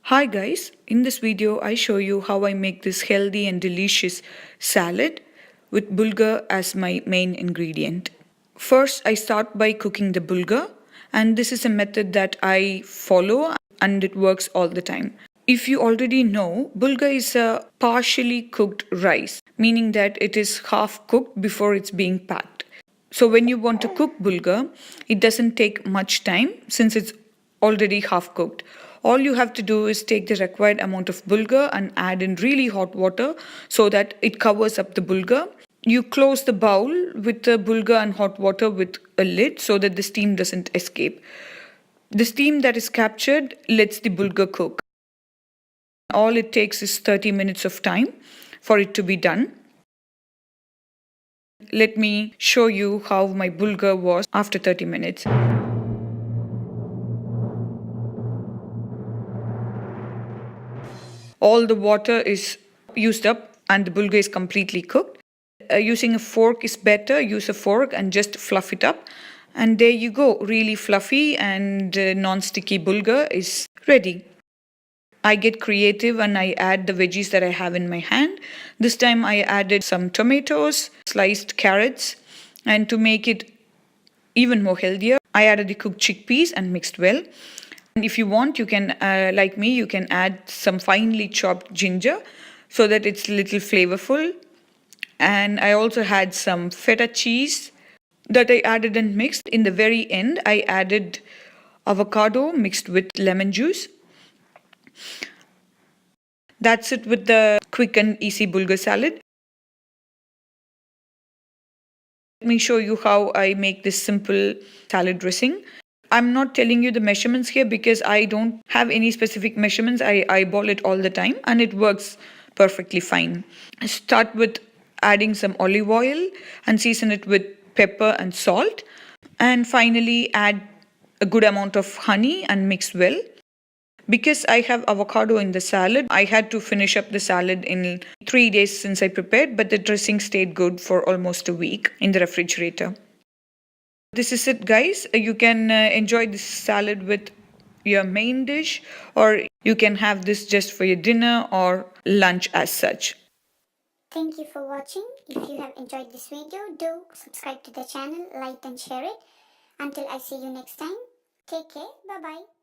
Hi guys, in this video I show you how I make this healthy and delicious salad with bulgur as my main ingredient. First I start by cooking the bulgur, and this is a method that I follow and it works all the time. If you already know, bulgur is a partially cooked rice, meaning that it is half cooked before it's being packed. So when you want to cook bulgur, it doesn't take much time since it's already half cooked. All you have to do is take the required amount of bulgur and add in really hot water so that it covers up the bulgur. You close the bowl with the bulgur and hot water with a lid so that the steam doesn't escape. The steam that is captured lets the bulgur cook. All it takes is 30 minutes of time for it to be done. Let me show you how my bulgur was after 30 minutes. All the water is used up and the bulgur is completely cooked. Using a fork is better. Use a fork and just fluff it up. And there you go, really fluffy and non-sticky bulgur is ready. I get creative and I add the veggies that I have in my hand. This time I added some tomatoes, sliced carrots, and to make it even more healthier, I added the cooked chickpeas and mixed well. And if you want, you can, like me, you can add some finely chopped ginger so that it's a little flavorful. And I also had some feta cheese that I added and mixed. In the very end, I added avocado mixed with lemon juice. That's it with the quick and easy bulgur salad. Let me show you how I make this simple salad dressing. I'm not telling you the measurements here because I don't have any specific measurements. I eyeball it all the time and it works perfectly fine. Start with adding some olive oil and season it with pepper and salt. And finally add a good amount of honey and mix well. Because I have avocado in the salad, I had to finish up the salad in 3 days since I prepared, but the dressing stayed good for almost a week in the refrigerator. This is it, guys. You can enjoy this salad with your main dish, or you can have this just for your dinner or lunch as such. Thank you for watching. If you have enjoyed this video, do subscribe to the channel, like and share it. Until I see you next time, take care. Bye-bye.